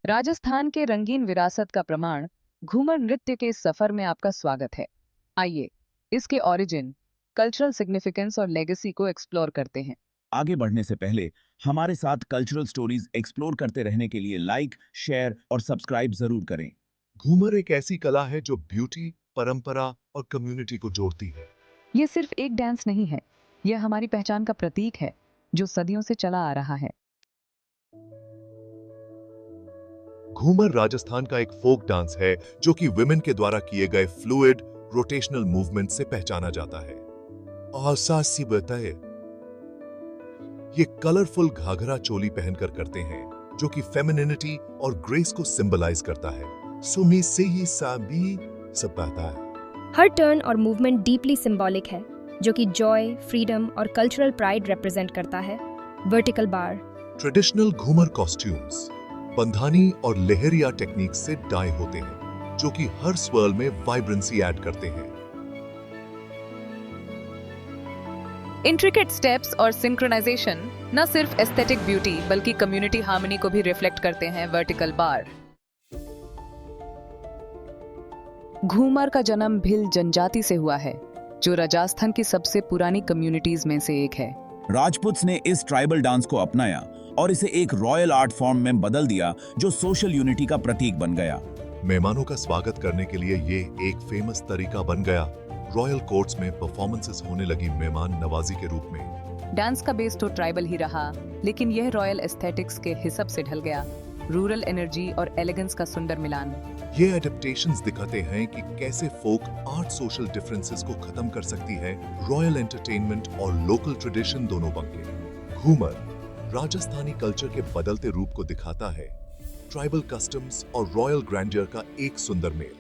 राजस्थान के रंगीन विरासत का प्रमाण घूमर नृत्य के इस सफर में आपका स्वागत है। आइए इसके ओरिजिन, कल्चरल सिग्निफिकेंस और लेगेसी को एक्सप्लोर करते हैं। आगे बढ़ने से पहले हमारे साथ कल्चरल स्टोरीज एक्सप्लोर करते रहने के लिए लाइक, शेयर और सब्सक्राइब जरूर करें। घूमर एक ऐसी कला है जो ब्यूटी, परंपरा और कम्युनिटी को जोड़ती है। ये सिर्फ एक डांस नहीं है, यह हमारी पहचान का प्रतीक है जो सदियों से चला आ रहा है। घूमर राजस्थान का एक फोक डांस है जो कि विमेन के द्वारा किए गए फ्लूइड रोटेशनल मूवमेंट से पहचाना जाता है। आसा सी बताए, ये कलरफुल घाघरा चोली पहनकर करते हैं जो कि फेमिनिटी और ग्रेस को सिंबलाइज करता है। सुमी से ही साबी सपाता है। हर टर्न और मूवमेंट डीपली सिंबॉलिक है, जो कि जॉय, फ्रीडम और कल्चरल प्राइड रिप्रेजेंट करता है। Vertical bar, traditional Ghoomar costumes Bandhani और लहरिया टेक्निक से डाई होते हैं जो कि हर स्वर्ल में वाइब्रेंसी ऐड करते हैं। इंट्रिकेट स्टेप्स और सिंक्रोनाइजेशन न सिर्फ एस्थेटिक ब्यूटी बल्कि कम्युनिटी हार्मनी को भी रिफ्लेक्ट करते हैं। Vertical bar. घूमर का जन्म भिल जनजाति से हुआ है, जो राजस्थान की सबसे पुरानी कम्युनिटीज में से एक है। राजपूत्स ने इस ट्राइबल डांस को अपनाया और इसे एक रॉयल आर्ट फॉर्म में बदल दिया जो सोशल यूनिटी का प्रतीक बन गया। मेहमानों का स्वागत करने के लिए ये एक फेमस तरीका बन गया। रॉयल कोर्ट्स में परफॉर्मेंसेस होने लगी मेहमान नवाजी के रूप में। डांस का बेस तो ट्राइबल ही रहा, लेकिन यह रॉयल एस्थेटिक्स के हिसाब से ढल गया। रूरल एनर्जी और एलिगेंस का सुंदर मिलान। ये एडेप्टेशंस दिखाते हैं कि कैसे फोक आर्ट सोशल डिफरेंसेस को खत्म कर सकती है, रॉयल एंटरटेनमेंट और लोकल ट्रेडिशन दोनों बनके। घूमर राजस्थानी कल्चर के बदलते रूप को दिखाता है, ट्राइबल कस्टम्स और रॉयल ग्रैंडियर का एक सुंदर मेल।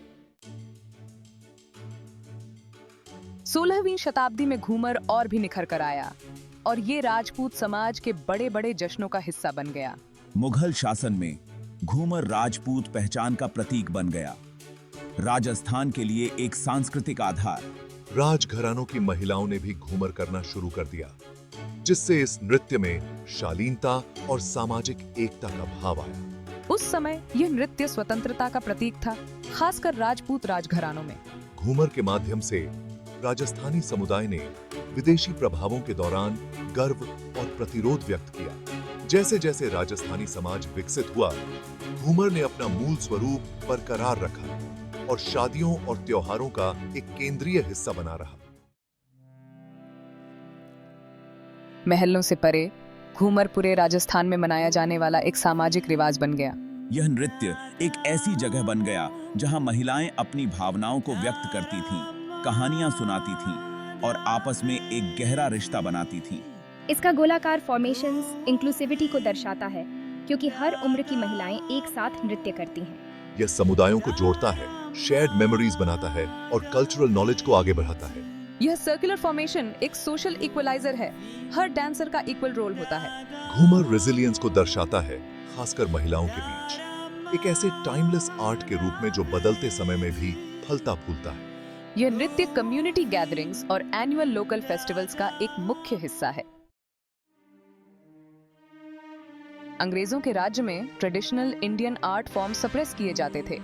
16वीं शताब्दी में घूमर और भी निखर कर आया और ये राजपूत समाज के बड़े बड़े जश्नों का हिस्सा बन गया। मुगल शासन में घूमर राजपूत पहचान का प्रतीक बन गया, राजस्थान के लिए एक सांस्कृतिक आधार। राजघरानों की महिलाओं ने भी घूमर करना शुरू कर दिया, जिससे इस नृत्य में शालीनता और सामाजिक एकता का भाव आया। उस समय यह नृत्य स्वतंत्रता का प्रतीक था, खासकर राजपूत राजघरानों में। घूमर के माध्यम से राजस्थानी समुदाय ने विदेशी प्रभावों के दौरान गर्व और प्रतिरोध व्यक्त किया। जैसे जैसे राजस्थानी समाज विकसित हुआ, घूमर ने अपना मूल स्वरूप बरकरार रखा और शादियों और त्योहारों का एक केंद्रीय हिस्सा बना रहा। महलों से परे घूमर पूरे राजस्थान में मनाया जाने वाला एक सामाजिक रिवाज बन गया। यह नृत्य एक ऐसी जगह बन गया जहां महिलाएं अपनी भावनाओं को व्यक्त करती थीं, कहानियां सुनाती थीं और आपस में एक गहरा रिश्ता बनाती थीं। इसका गोलाकार फॉर्मेशंस इंक्लूसिविटी को दर्शाता है, क्योंकि हर उम्र की महिलाएं एक साथ नृत्य करती हैं। यह समुदायों को जोड़ता है, शेयर्ड मेमोरीज बनाता है और कल्चरल नॉलेज को आगे बढ़ाता है। यह सर्कुलर फॉर्मेशन एक सोशल इक्वलाइजर है, हर डांसर का इक्वल रोल होता है। घूमर रेजिलियंस को दर्शाता है, खासकर महिलाओं के बीच, एक ऐसे टाइमलेस आर्ट के रूप में जो बदलते समय में भी फलता फूलता है। यह नृत्य कम्युनिटी गैदरिंग्स और एनुअल लोकल फेस्टिवल्स का एक मुख्य हिस्सा है। अंग्रेजों के राज्य में traditional Indian art form suppress किए जाते थे,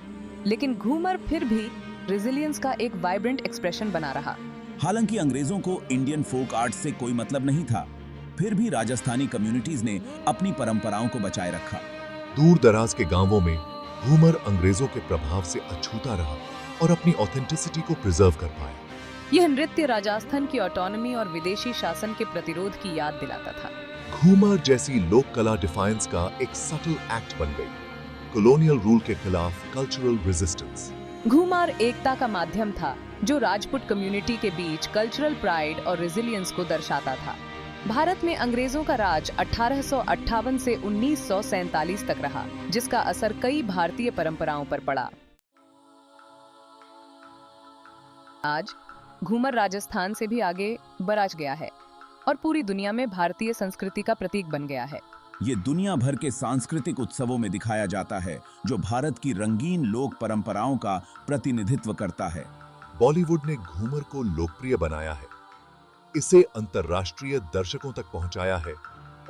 लेकिन घूमर फिर भी रेजिलियंस का एक वाइब्रेंट एक्सप्रेशन बना रहा। हालांकि अंग्रेजों को इंडियन फोक आर्ट से कोई मतलब नहीं था, फिर भी राजस्थानी कम्युनिटीज ने अपनी परंपराओं को बचाए रखा। दूर दराज के गांवों में घूमर अंग्रेजों के प्रभाव से अछूता रहा और अपनी ऑथेंटिसिटी को प्रिजर्व कर पाया। यह नृत्य राजस्थान की ऑटोनॉमी और विदेशी शासन के प्रतिरोध की याद दिलाता था। घूमर जैसी लोक कला डिफाइंस का एक सटल एक्ट बन गई, कॉलोनियल रूल के खिलाफ कल्चरल रेजिस्टेंस। घूमर एकता का माध्यम था जो राजपूत कम्युनिटी के बीच कल्चरल प्राइड और रेजिलियंस को दर्शाता था। भारत में अंग्रेजों का राज 1858 से 1947 तक रहा, जिसका असर कई भारतीय परंपराओं पर पड़ा। आज घूमर राजस्थान से भी आगे बढ़ गया है और पूरी दुनिया में भारतीय संस्कृति का प्रतीक बन गया है। ये दुनिया भर के सांस्कृतिक उत्सवों में दिखाया जाता है, जो भारत की रंगीन लोक परंपराओं का प्रतिनिधित्व करता है। बॉलीवुड ने घूमर को लोकप्रिय बनाया है, इसे अंतर्राष्ट्रीय दर्शकों तक पहुंचाया है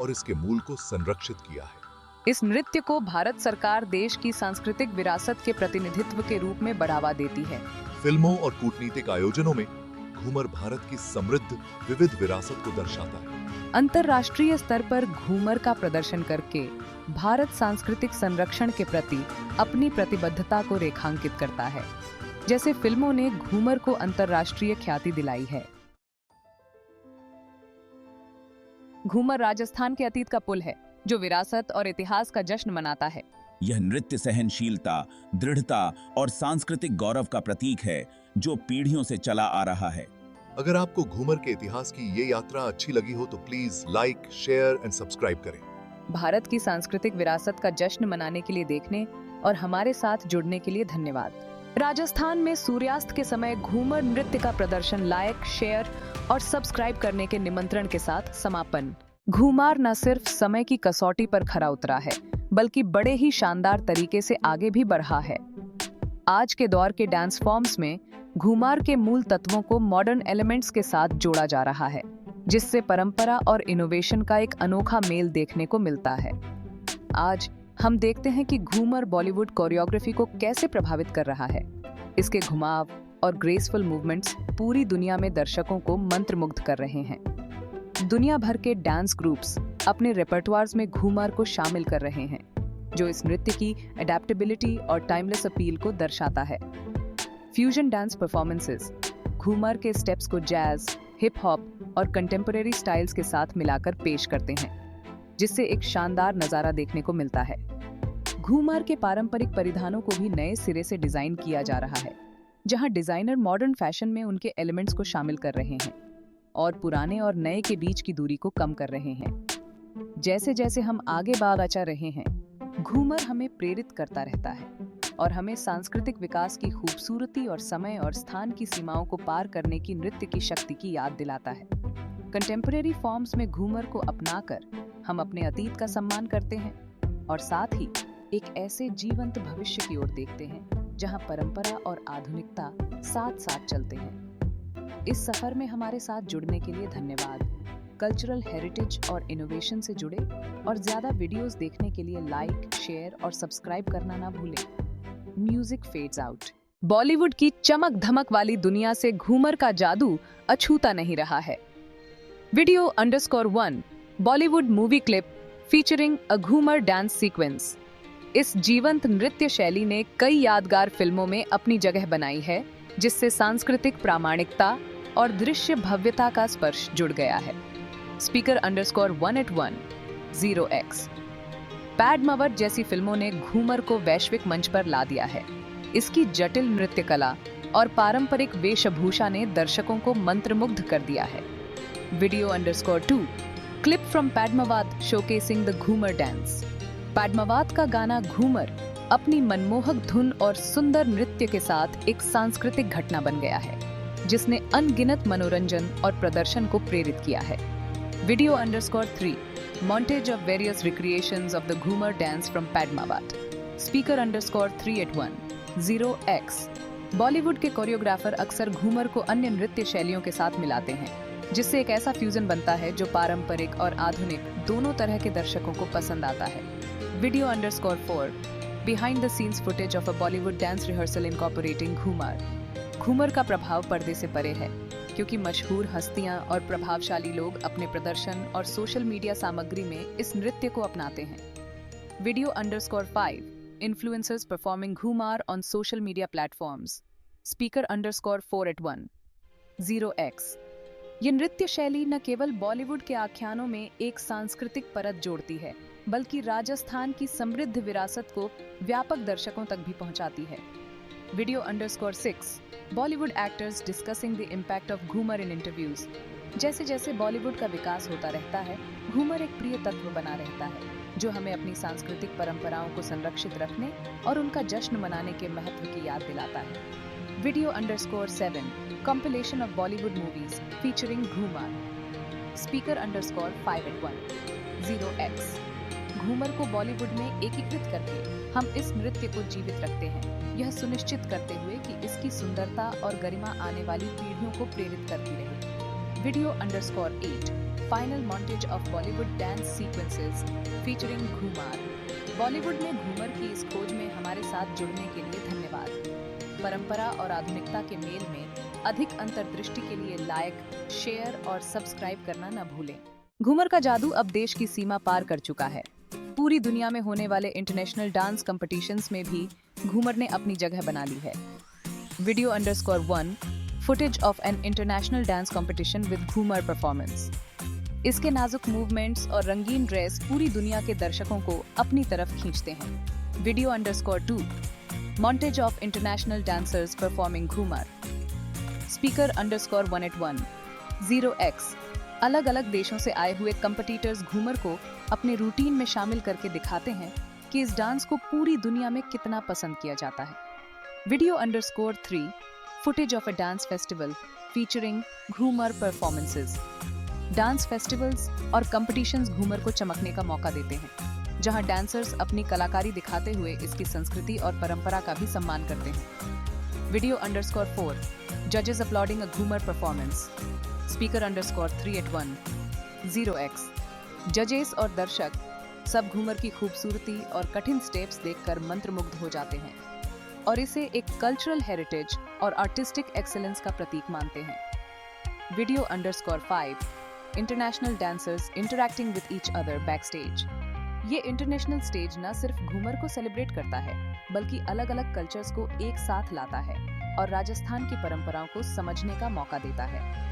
और इसके मूल को संरक्षित किया है। इस नृत्य को भारत सरकार देश की सांस्कृतिक विरासत के प्रतिनिधित्व के रूप में बढ़ावा देती है। फिल्मों और कूटनीतिक आयोजनों में घूमर भारत की समृद्ध विविध विरासत को दर्शाता है। अंतर्राष्ट्रीय स्तर पर घूमर का प्रदर्शन करके भारत सांस्कृतिक संरक्षण के प्रति अपनी प्रतिबद्धता को रेखांकित करता है, जैसे फिल्मों ने घूमर को अंतर्राष्ट्रीय ख्याति दिलाई है। घूमर राजस्थान के अतीत का पुल है जो विरासत और इतिहास का जश्न मनाता है। यह नृत्य सहनशीलता, दृढ़ता और सांस्कृतिक गौरव का प्रतीक है जो पीढ़ियों से चला आ रहा है। अगर आपको घूमर के इतिहास की ये यात्रा अच्छी लगी हो तो please like, share and subscribe करें। भारत की सांस्कृतिक विरासत का जश्न मनाने के लिए देखने और हमारे साथ जुड़ने के लिए धन्यवाद। राजस्थान में सूर्यास्त के समय घूमर नृत्य का प्रदर्शन लाइक, शेयर और सब्सक्राइब करने के निमंत्रण के साथ समापन। घूमर न सिर्फ समय की कसौटी पर खरा उतरा है, बल्कि बड़े ही शानदार तरीके से आगे भी बढ़ा है। आज के दौर के डांस फॉर्म्स में घूमर के मूल तत्वों को मॉडर्न एलिमेंट्स के साथ जोड़ा जा रहा है, जिससे परंपरा और इनोवेशन का एक अनोखा मेल देखने को मिलता है। आज हम देखते हैं कि घूमर बॉलीवुड कोरियोग्राफी को कैसे प्रभावित कर रहा है। इसके घुमाव और ग्रेसफुल मूवमेंट्स पूरी दुनिया में दर्शकों को मंत्रमुग्ध कर रहे हैं। दुनिया भर के डांस ग्रुप्स अपने रेपर्टवार्स में घूमर को शामिल कर रहे हैं, जो इस नृत्य की एडेप्टेबिलिटी और टाइमलेस अपील को दर्शाता है। फ्यूजन डांस परफॉर्मेंसेस घूमर के स्टेप्स को जैज, हिप हॉप और कंटेम्परेरी स्टाइल्स के साथ मिलाकर पेश करते हैं, जिससे एक शानदार नजारा देखने को मिलता है। घूमर के पारंपरिक परिधानों को भी नए सिरे से डिजाइन किया जा रहा है, जहां डिजाइनर मॉडर्न फैशन में उनके एलिमेंट्स को शामिल कर रहे हैं और पुराने और नए के बीच की दूरी को कम कर रहे हैं। जैसे जैसे हम आगे बढ़ रहे हैं, घूमर हमें प्रेरित करता रहता है और हमें सांस्कृतिक विकास की खूबसूरती और समय और स्थान की सीमाओं को पार करने की नृत्य की शक्ति की याद दिलाता है। कंटेम्परेरी फॉर्म्स में घूमर को अपनाकर हम अपने अतीत का सम्मान करते हैं और साथ ही एक ऐसे जीवंत भविष्य की ओर देखते हैं जहां परंपरा और आधुनिकता साथ साथ चलते हैं। इस सफर में हमारे साथ जुड़ने के लिए धन्यवाद। कल्चरल हेरिटेज और इनोवेशन से जुड़े और ज्यादा वीडियोस देखने के लिए लाइक, शेयर और सब्सक्राइब करना ना भूलें। Music fades out. बॉलीवुड की चमक धमक वाली दुनिया से घूमर का जादू अछूता नहीं रहा है। Video_1 Bollywood movie clip featuring a ghoomar dance sequence. इस जीवंत नृत्य शैली ने कई यादगार फिल्मों में अपनी जगह बनाई है, जिससे सांस्कृतिक प्रामाणिकता और दृश्य भव्यता का स्पर्श जुड़ गया है। Speaker_181 0x। पैडमावत जैसी फिल्मों ने घूमर को वैश्विक मंच पर ला दिया है। इसकी जटिल नृत्य कला और पारंपरिक वेशभूषा ने दर्शकों को मंत्रमुग्ध कर दिया है। Video_2 clip from Padmaavat showcasing the ghoomar dance. Padmaavat का गाना घूमर अपनी मनमोहक धुन और सुंदर नृत्य के साथ एक सांस्कृतिक घटना बन गया है, जिसने अनगिनत मनोरंजन और प्रदर्शन को प्रेरित किया है। Video_3 montage of various recreations of the Ghumar dance from Padmavat। Speaker_381 0x। Bollywood के कोरियोग्राफर अक्सर घूमर को अन्य नृत्य शैलियों के साथ मिलाते हैं, जिससे एक ऐसा फ्यूजन बनता है जो पारंपरिक और आधुनिक दोनों तरह के दर्शकों को पसंद आता है। Video_4 behind the scenes footage of a Bollywood dance rehearsal incorporating Ghoomar. Ghoomar का प्रभाव पर्दे से परे है, क्योंकि मशहूर हस्तियां और प्रभावशाली लोग अपने प्रदर्शन और सोशल मीडिया सामग्री में इस नृत्य को अपनाते हैं। Video_5 influencers performing Ghoomar on social media platforms। Speaker_481 0x। ये नृत्य शैली न केवल बॉलीवुड के आख्यानों में एक सांस्कृतिक परत जोड़ती है, बल्कि राजस्थान की समृद्ध विरासत को व्यापक दर्शकों तक भी पहुंचाती है। Video_6 Bollywood actors discussing the impact of Ghoomar in interviews. जैसे जैसे बॉलीवुड का विकास होता रहता है, घूमर एक प्रिय तत्व बना रहता है, जो हमें अपनी सांस्कृतिक परंपराओं को संरक्षित रखने और उनका जश्न मनाने के महत्व की याद दिलाता है। Video_7 compilation of Bollywood movies featuring Ghoomar. Speaker_581 0x। Ghoomar को बॉलीवुड में एकीकृत करके हम इस नृत्य को जीवित रखते हैं, यह सुनिश्चित करते हुए कि इसकी सुंदरता और गरिमा आने वाली पीढ़ियों को प्रेरित करती रहे। Video_8 final montage of Bollywood dance sequences featuring Ghoomar. Bollywood में घूमर की इस खोज में हमारे साथ जुड़ने के लिए धन्यवाद। परंपरा और आधुनिकता के मेल में अधिक अंतर्दृष्टि के लिए लाइक, शेयर और सब्सक्राइब करना न भूलें। घूमर का जादू अब देश की सीमा पार कर चुका है। पूरी दुनिया में होने वाले इंटरनेशनल डांस कंपटीशंस में भी घूमर ने अपनी जगह बना ली है। Video_1 footage of an international dance competition with Ghoomar performance। इसके नाजुक मूवमेंट्स और रंगीन ड्रेस पूरी दुनिया के दर्शकों को अपनी तरफ खींचते हैं। Video_2 montage of international dancers performing Ghoomar. Speaker_181 0x अलग अलग देशों से आए हुए कंपटीटर्स घूमर को अपने रूटीन में शामिल करके दिखाते हैं कि इस डांस को पूरी दुनिया में कितना पसंद किया जाता है। Video_3 footage of a dance festival featuring Ghoomar performances। Dance festivals और कंपटीशंस घूमर को चमकने का मौका देते हैं, जहां डांसर्स अपनी कलाकारी दिखाते हुए इसकी संस्कृति और परंपरा का भी सम्मान करते हैं। Video_4 judges applauding a Ghoomar performance। Speaker_381 0x जजेस और दर्शक सब घूमर की खूबसूरती और कठिन स्टेप्स देखकर मंत्रमुग्ध हो जाते हैं और इसे एक कल्चरल हेरिटेज और आर्टिस्टिक एक्सेलेंस का प्रतीक मानते हैं। Video_5 international dancers interacting with each other back stage. ये इंटरनेशनल स्टेज न सिर्फ घूमर को सेलिब्रेट करता है, बल्कि अलग अलग कल्चर्स को एक साथ लाता है और राजस्थान की परंपराओं को समझने का मौका देता है।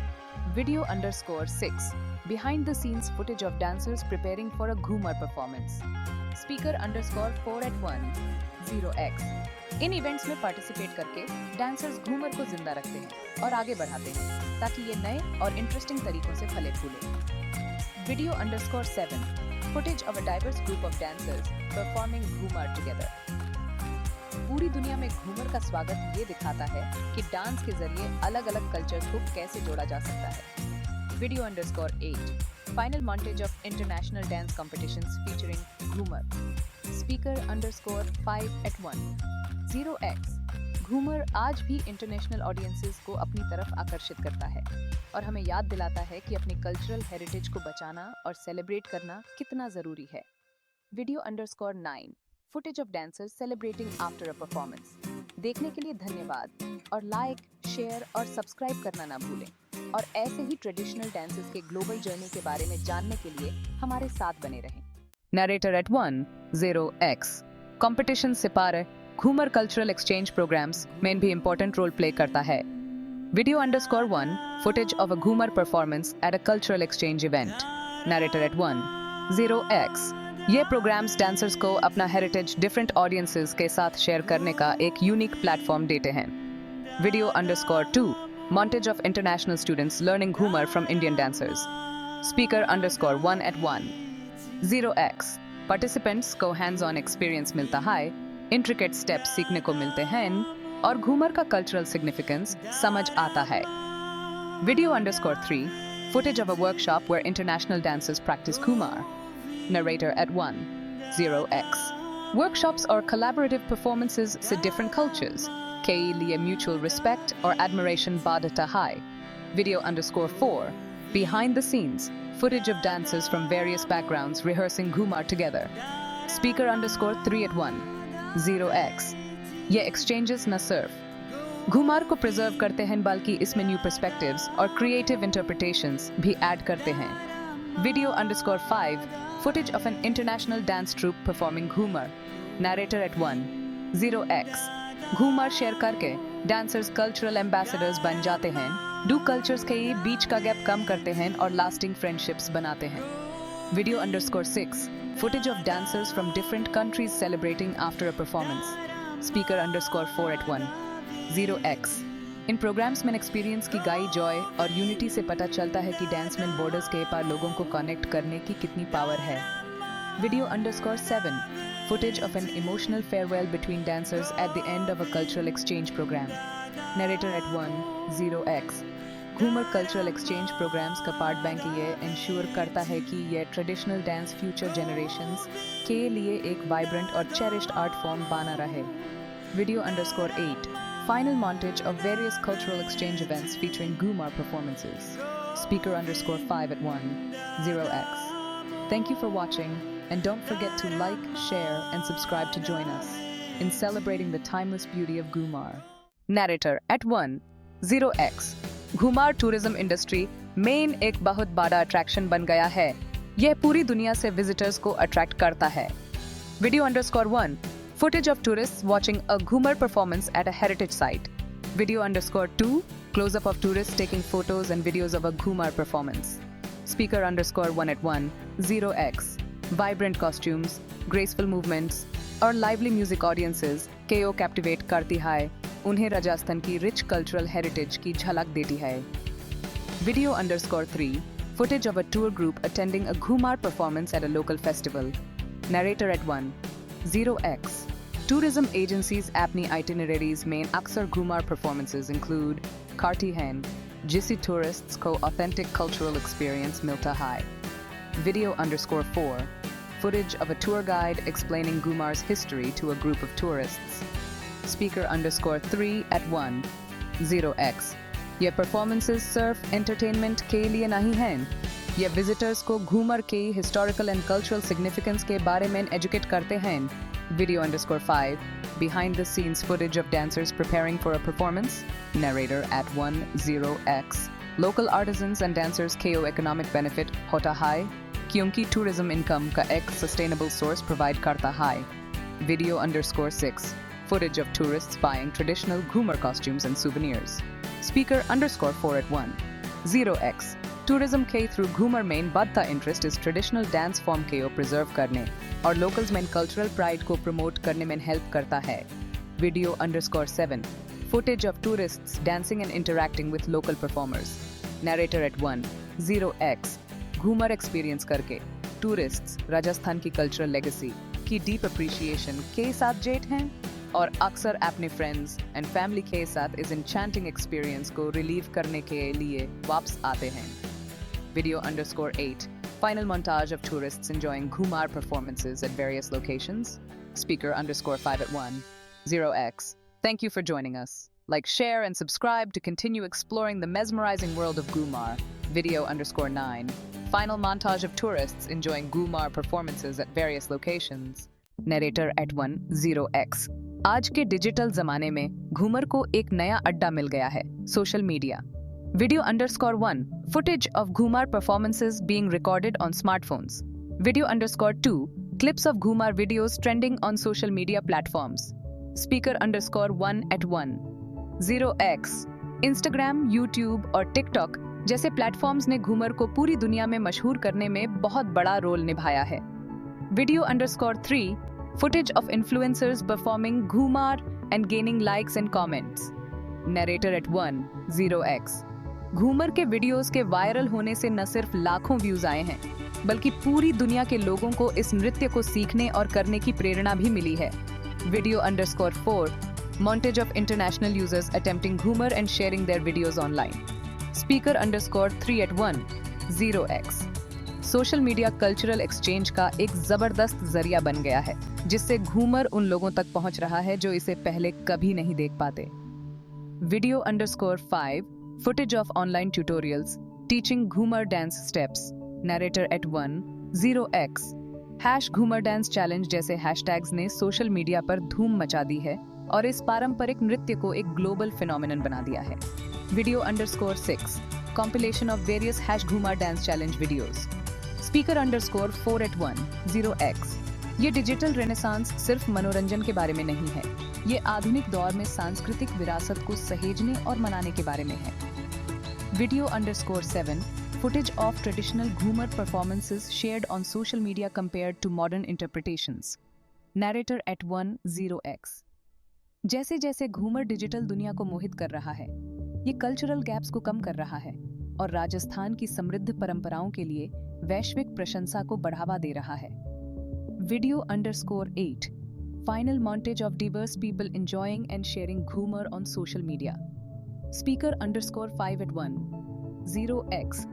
Video_6 behind the scenes footage of dancers preparing for a Ghoomar performance। Speaker_481 0x in events में पार्टिसिपेट करके डांसर्स घूमर को जिंदा रखते हैं और आगे बढ़ाते हैं ताकि ये नए और इंटरेस्टिंग तरीकों से फले फूले। Video_7 footage of a diverse group of dancers performing Ghoomar together। पूरी दुनिया में घूमर का स्वागत ये दिखाता है कि डांस के जरिए अलग अलग कल्चर्स को कैसे जोड़ा जा सकता है। Video_8 final montage of international dance competitions featuring Ghoomar. Speaker_581 0x Ghoomar आज भी इंटरनेशनल ऑडियंसेस को अपनी तरफ आकर्षित करता है और हमें याद दिलाता है कि अपनी कल्चरल हेरिटेज को बचाना और सेलिब्रेट करना कितना जरूरी है। Video_9 footage of dancers celebrating after a performance। देखने के लिए धन्यवाद और लाइक, शेयर और सब्सक्राइब करना ना भूलें और ऐसे ही ट्रेडिशनल डांसेस के ग्लोबल जर्नी के बारे में जानने के लिए हमारे साथ बने रहें। Narrator@1 0x कंपटीशन से पार घूमर कल्चरल एक्सचेंज प्रोग्राम्स में भी इंपॉर्टेंट रोल प्ले करता है। Video_1 footage of a Ghoomar performance at a cultural exchange event. Narrator@1 0x ये प्रोग्राम्स डांसर्स को अपना हेरिटेज डिफरेंट ऑडियंसेस के साथ शेयर करने का एक यूनिक प्लेटफॉर्म देते हैं। Video_2 montage of international students learning Ghoomar from Indian dancers। Speaker_181 0x participants को हैंड्स ऑन एक्सपीरियंस मिलता है, इंट्रिकेट स्टेप्स सीखने को मिलते हैं और घूमर का कल्चरल सिग्निफिकेंस समझ आता है। Video_3 footage of a workshop where international dancers practice Ghoomar. Narrator@1 0x workshops or collaborative performances से different cultures के लिए mutual respect or admiration बढ़ता है। Video_4 behind the scenes footage of dancers from various backgrounds rehearsing Ghoomar together। Speaker_381 0x ये exchanges न सिर्फ घूमर को preserve करते हैं बल्कि इसमें न्यू पर्सपेक्टिव्स और क्रिएटिव इंटरप्रिटेशंस भी ऐड करते हैं। Video_5 footage of an international dance troupe performing Ghoomar. Narrator@1 0x Ghoomar share करके डांसर्स कल्चरल एम्बेसडर्स बन जाते हैं, दो कल्चर्स के बीच का गैप कम करते हैं और लास्टिंग फ्रेंडशिप्स बनाते हैं। Video_6 footage of dancers from different countries celebrating after a performance। Speaker_481 0x इन प्रोग्राम्स में एक्सपीरियंस की गाई जॉय और यूनिटी से पता चलता है कि डांस में बॉर्डर्स के पार लोगों को कनेक्ट करने की कितनी पावर है। Video_7 footage of an emotional farewell between dancers at the end of a cultural exchange program। Narrator@1 0x Ghoomar cultural exchange programs का पार्ट बैंक ये इंश्योर करता है कि ये ट्रेडिशनल डांस फ्यूचर जनरेशंस के लिए एक वाइब्रेंट और चेरिश्ड आर्ट फॉर्म बना रहे। Video_8 final montage of various cultural exchange events featuring Ghoomar performances। Speaker_581 0x Thank you for watching. And don't forget to like, share, and subscribe to join us in celebrating the timeless beauty of Gumar. Narrator at 1 0x ghoomar tourism industry मेन एक बहुत बड़ा attraction बन गया है। यह पूरी दुनिया से विजिटर्स को अट्रैक्ट करता है। Video_1 footage of tourists watching a Ghumar performance at a heritage site. Video_2 close-up of tourists taking photos and videos of a Ghumar performance. Speaker_1 at 1 0x vibrant costumes, graceful movements और lively music audiences KO captivate करती है। उन्हें राजस्थान की rich cultural heritage की झलक देती है। Video_3 footage of a tour group attending a Ghumar performance at a local festival. Narrator at 1 0x tourism agencies अपनी itineraries में अक्सर Ghumar performances include करती हैं जिससे tourists को authentic cultural experience मिलता है। Video_4 footage of a tour guide explaining Gumar's history to a group of tourists. Speaker_3 at 1 0x ये performances सिर्फ entertainment के लिए नहीं हैं। ये visitors को घूमर के historical and cultural significance के बारे में educate करते हैं। Video_5 behind the scenes footage of dancers preparing for a performance. Narrator at 1 0x local artisans and dancers को economic benefit होता है क्योंकि tourism income का एक sustainable source provide करता है। Video_6 footage of tourists buying traditional Ghumar costumes and souvenirs. Speaker_4 at 1 0x tourism के through Ghumar main बढ़ता interest is traditional dance form को preserve करने और locals में cultural pride को promote करने में help करता है। Video_7 footage of tourists dancing and interacting with local performers. Narrator at 1 0x Ghoomar experience करके टूरिस्ट्स राजस्थान की कल्चरल लेगेसी की डीप अप्रिशिएशन के साथ जेट हैं और अक्सर अपने फ्रेंड्स एंड फैमिली के साथ इस एन्चेंटिंग एक्सपीरियंस को रिलीव करने के लिए वापस आते हैं। Video_8 final montage of tourists enjoying Ghumar performances at various locations. Speaker_5 at 1 0x thank you for joining us. Like, share, and subscribe to continue exploring the mesmerizing world of Ghumar. Video_9 final montage of tourists enjoying Ghumar performances at various locations. Narrator at 1 0x आज के digital जमाने में घूमर को एक नया अड्डा मिल गया है, social media. Video_1 footage of Ghumar performances being recorded on smartphones. Video_2 clips of Ghumar videos trending on social media platforms. Speaker_1 at 1 0x Instagram, YouTube और TikTok जैसे प्लेटफॉर्म्स ने घूमर को पूरी दुनिया में मशहूर करने में बहुत बड़ा रोल निभाया है। Video_3 footage of influencers performing Ghumar and gaining likes and comments. Narrator at 1 0x Ghoomar के वीडियोस के वायरल होने से न सिर्फ लाखों व्यूज आए हैं बल्कि पूरी दुनिया के लोगों को इस नृत्य को सीखने और करने की प्रेरणा भी मिली है। Video_4 montage of international users attempting Ghumar and sharing their videos online. Speaker_3 at 1 0x social media cultural exchange का एक जबरदस्त जरिया बन गया है जिससे घूमर उन लोगों तक पहुंच रहा है जो इसे पहले कभी नहीं देख पाते। Video_5 footage of online tutorials teaching Ghumar dance steps. Narrator at 1 0x #Ghumar dance challenge जैसे हैशटैग्स ने सोशल मीडिया पर धूम मचा दी है और इस पारंपरिक नृत्य को एक ग्लोबल फिनोमिनन बना दिया है। Video_6 compilation of various #Ghumar dance challenge videos. Speaker_4 at 1 0x ये डिजिटल रेनेसांस सिर्फ मनोरंजन के बारे में नहीं है, ये आधुनिक दौर में सांस्कृतिक विरासत को सहेजने और मनाने के बारे में है। Video_7 footage of traditional Ghumar performances shared on social media compared to modern interpretations. Narrator at 1 0x जैसे जैसे घूमर डिजिटल दुनिया को मोहित कर रहा है, ये कल्चरल गैप्स को कम कर रहा है और राजस्थान की समृद्ध परंपराओं के लिए वैश्विक प्रशंसा को बढ़ावा दे रहा है। Video_8 final montage of diverse people enjoying and sharing Ghumar on social media. Speaker_5 at 1 0x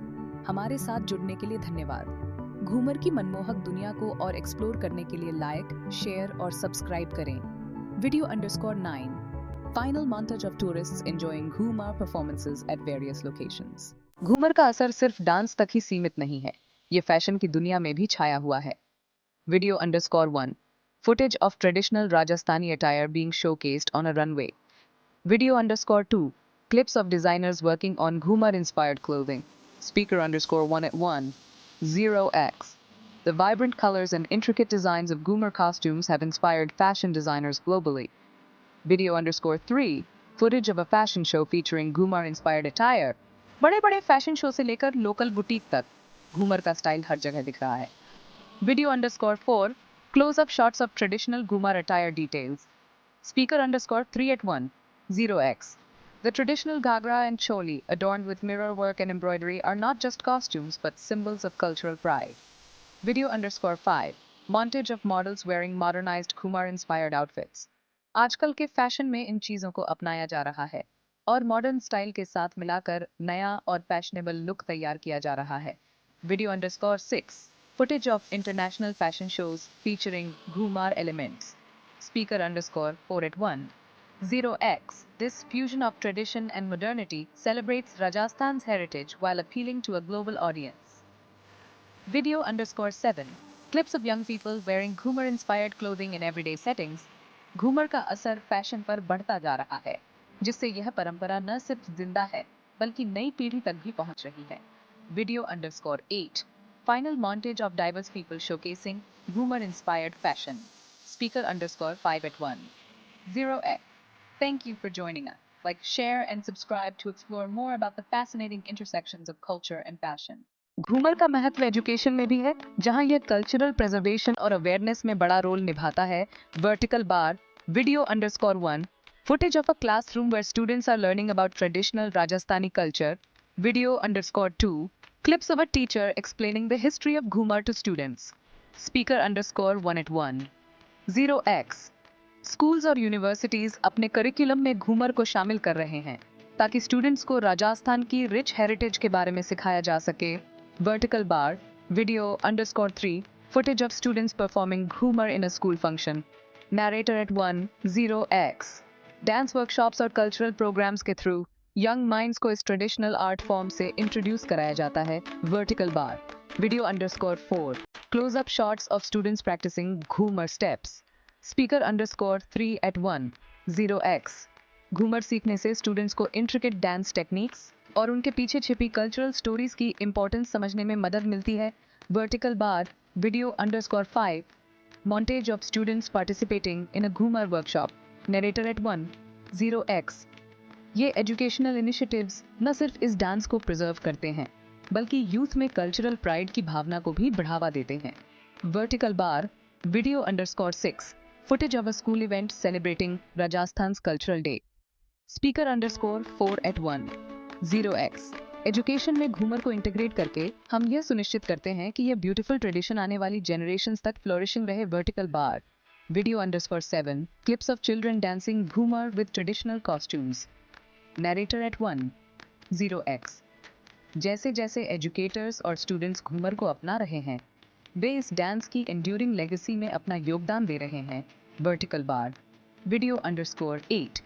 हमारे साथ जुड़ने के लिए धन्यवाद। घूमर की मनमोहक दुनिया को और एक्सप्लोर करने के लिए लाइक, शेयर और सब्सक्राइब करें। Video_9 final montage of tourists enjoying Ghumar performances at various locations. Ghoomar का असर सिर्फ डांस तक ही सीमित नहीं है, ये फैशन की दुनिया में भी छाया हुआ है। Video_1. Footage of traditional Rajasthani attire being showcased on a runway. Video_2. Clips of designers working on Ghumar-inspired clothing. Speaker_1 at 1. 0x. The vibrant colors and intricate designs of Ghumar costumes have inspired fashion designers globally. Video_3. Footage of a fashion show featuring Ghumar-inspired attire. बड़े बड़े fashion show से लेकर local boutique तक घूमर का style हर जगह दिख रहा है. Video_4. Close-up shots of traditional Ghumar attire details. Speaker_3 at 1. 0x. The traditional ghagra and choli, adorned with mirror work and embroidery, are not just costumes but symbols of cultural pride. Video_5. Montage of models wearing modernized Ghumar-inspired outfits. आजकल के fashion में इन चीज़ों को अपनाया जा रहा है और मॉडर्न स्टाइल के साथ मिलाकर नया और फैशनेबल लुक तैयार किया जा रहा है. Video_6. Footage of international fashion shows featuring Ghumar elements. Speaker_4 at 1. 0x. This fusion of tradition and modernity celebrates Rajasthan's heritage while appealing to a global audience. Video_7. Clips of young people wearing Ghumar-inspired clothing in everyday settings. Ghoomar का असर fashion पर बढ़ता जा रहा है, जिससे यह परंपरा न सिर्फ जिंदा है बल्कि नई पीढ़ी तक भी पहुंच रही है. Video_8. Final montage of diverse people showcasing Ghumar-inspired fashion. Speaker_5 at 1. 0x. Thank you for joining us. Like, share, and subscribe to explore more about the fascinating intersections of culture and fashion. Ghoomar का महत्व education में भी है, जहां यह cultural preservation और awareness में बड़ा रोल निभाता है. Vertical bar. Video_1. Footage of a classroom where students are learning about traditional Rajasthani culture. Video_2. Clips of a teacher explaining the history of Ghumar to students. Speaker_1 at 1. 0x. Schools और universities अपने curriculum में घूमर को शामिल कर रहे हैं ताकि students को राजस्थान की रिच हेरिटेज के बारे में सिखाया जा सके. Vertical bar. Video_3. Footage of students performing Ghumar in a school function. Narrator at 1. 0x. Dance workshops और कल्चरल प्रोग्राम्स के थ्रू यंग माइंड्स को इस ट्रेडिशनल आर्ट फॉर्म से इंट्रोड्यूस कराया जाता है. Vertical bar. Video_4. Close-up shots of students practicing Ghumar steps. Speaker_3 at 1. 0x. Ghoomar सीखने से स्टूडेंट्स को इंट्रिकेट डांस टेक्निक्स और उनके पीछे छिपी कल्चरल स्टोरीज की इंपॉर्टेंस समझने में मदद मिलती है. Vertical bar. Video_5. Montage of students participating in a Ghumar workshop. Narrator at 1. 0x. ये एजुकेशनल इनिशिएटिव्स न सिर्फ इस डांस को प्रिजर्व करते हैं बल्कि यूथ में कल्चरल प्राइड की भावना को भी बढ़ावा देते हैं. Vertical bar. Video_6. Footage of a school event celebrating Rajasthan's cultural day. Speaker_4 at 1. 0x. Education में घूमर को इंटीग्रेट करके हम यह सुनिश्चित करते हैं कि यह ब्यूटीफुल ट्रेडिशन आने वाली जनरेशंस तक फ्लोरिशिंग रहे. Vertical bar. Video_7. Clips of children dancing Ghumar with traditional costumes. Narrator at 1. 0x. जैसे जैसे एजुकेटर्स और स्टूडेंट्स घूमर को अपना रहे हैं वे इस डांस की एंड्यूरिंग लेगेसी में अपना योगदान दे रहे हैं. Vertical bar. Video_8.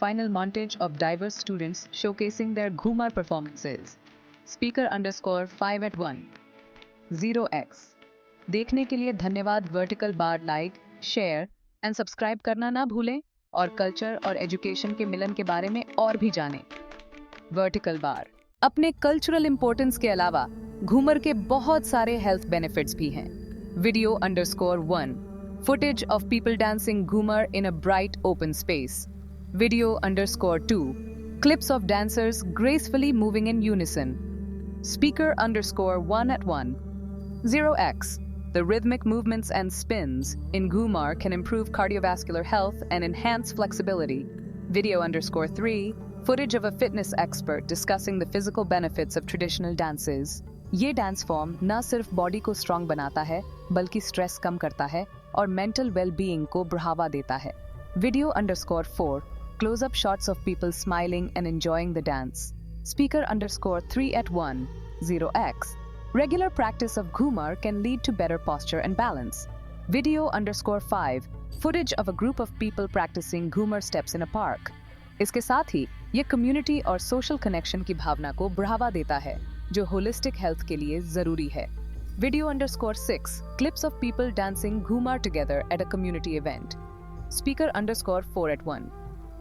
Final montage of diverse students showcasing their Ghumar performances. Speaker_5 at 1. 0x. देखने के लिए धन्यवाद. Vertical bar. Like, share and subscribe करना ना भूलें और कल्चर और एजुकेशन के मिलन के बारे में और भी जानें. Vertical bar. अपने कल्चरल इंपॉर्टेंस के अलावा घूमर के बहुत सारे हेल्थ बेनिफिट्स भी हैं. Video_1. Footage of people dancing Ghumar in a bright open space. Video_2. Clips of dancers gracefully moving in unison. Speaker_1 at 1. 0x. The rhythmic movements and spins in Ghumar can improve cardiovascular health and enhance flexibility. Video_3. Footage of a fitness expert discussing the physical benefits of traditional dances. ये dance form न सिर्फ body को strong बनाता है बल्कि stress कम करता है और मेंटल वेल-बीइंग को बढ़ावा देता है. Video_4. Close-up shots of people smiling and enjoying the dance. Speaker_3 at 1. 0x. Regular practice of Ghumar can lead to better posture and balance. Video_5. Footage of a group of people practicing Ghumar steps in a park. इसके साथ ही ये community और social connection की भावना को बढ़ावा देता है जो होलिस्टिक हेल्थ के लिए जरूरी है. Video_6 clips of people dancing Ghumar together at a community event. Speaker_4 at 1.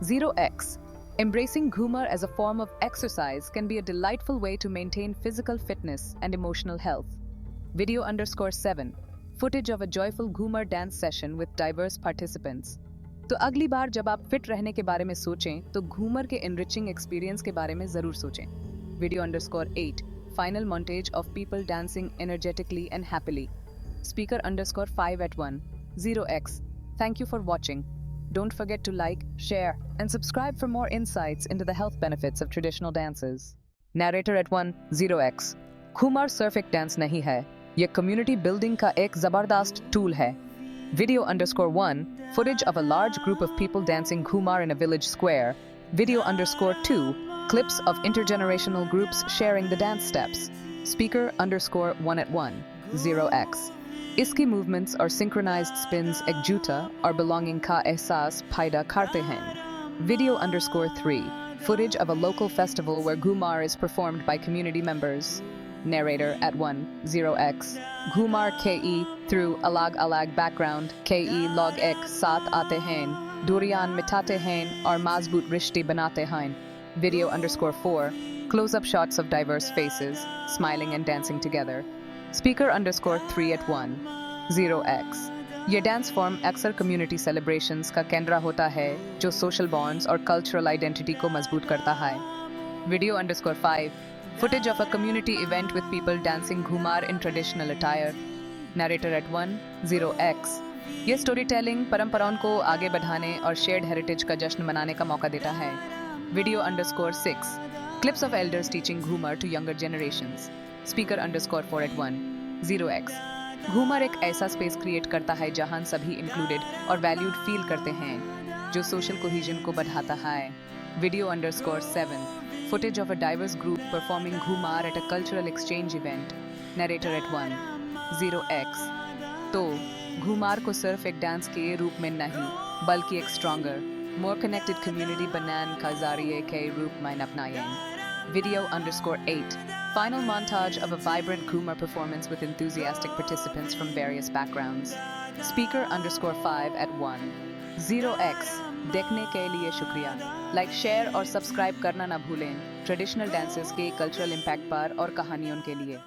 0x. Embracing Ghumar as a form of exercise can be a delightful way to maintain physical fitness and emotional health. Video_7 footage of a joyful Ghumar dance session with diverse participants. तो अगली बार जब आप fit रहने के बारे में सोचें तो घूमर के एनरिचिंग एक्सपीरियंस के बारे में जरूर सोचें. Video_8 final montage of people dancing energetically and happily. Speaker_5 at 1. 0x. Thank you for watching. Don't forget to like, share, and subscribe for more insights into the health benefits of traditional dances. Narrator at 1. 0x. Ghumar सिर्फ एक dance नहीं है, ये community building का एक जबरदस्त tool है. Video_1 footage of a large group of people dancing Ghumar in a village square. Video_2 clips of intergenerational groups sharing the dance steps. Speaker_1 at 1. 0x. इसकी movements और synchronized spins एकजुटा और belonging का एहसास पैदा करते हैं. Video_3 footage of a local festival where Ghumar is performed by community members. Narrator at 1. 0x. Ghumar ke through alag alag background ke log ek saath aate hain, durian mitate hain aur mazboot rishte banate hain. Video_4 close-up shots of diverse faces smiling and dancing together. Speaker_3 at 1. 0x. ये dance form अक्सर community celebrations का केंद्र होता है जो social bonds और cultural identity को मजबूत करता है. Video_5 footage of a community event with people dancing Ghumar in traditional attire. Narrator at 1. 0x. ये स्टोरी टेलिंग परंपराओं को आगे बढ़ाने और शेयर्ड हेरिटेज का जश्न मनाने का मौका देता है. Video_6 clips of elders teaching Ghumar to younger generations. Speaker_4 at 1. 0x. Ghumar एक ऐसा स्पेस क्रिएट करता है जहां सभी इंक्लूडेड और वैल्यूड फील करते हैं, जो सोशल कोहेजन को बढ़ाता है. Video_7 footage of a diverse group performing Ghumar at a cultural exchange event. Narrator at 1. 0x. तो घूमार को सिर्फ एक डांस के रूप में नहीं बल्कि एक स्ट्रॉन्गर, मोर कनेक्टेड कम्युनिटी बनाने का जरिए के रूप में अपनाएं. Video_8 final montage of a vibrant Ghumar performance with enthusiastic participants from various backgrounds. Speaker_5 at 1. 0x. देखने के लिए शुक्रिया. लाइक, शेयर और सब्सक्राइब करना ना भूलें ट्रेडिशनल डांसेस के कल्चरल इम्पैक्ट पर और कहानियों के लिए.